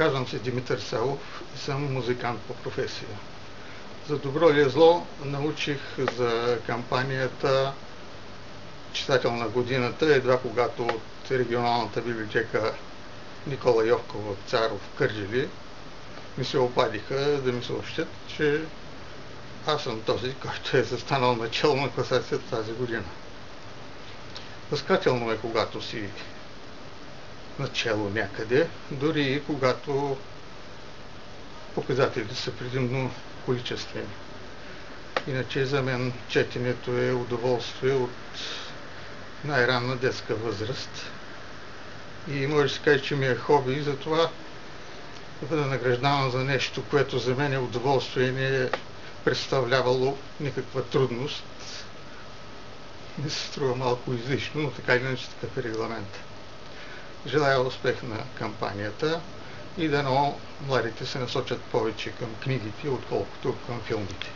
Казвам се Димитър Савов и съм музикант по професия. За добро или зло научих за кампанията Читател на годината едва когато от регионалната библиотека Никола Йовков Царов в Кърджали ми се обадиха да ми съобщят, че аз съм този, който е застанал начало на класацията тази година. Възкателно е, когато си начало някъде, дори и когато показателите са предимно количествени. Иначе за мен четенето е удоволствие от най-ранна детска възраст и може да се каже, че ми е хоби и затова да бъда награждаван за нещо, което за мен е удоволствие и не е представлявало никаква трудност. Не се струва малко излишно, но така или иначе такъв е регламент. Желая успех на кампанията и дано младите се насочат повече към книгите, отколкото към филмите.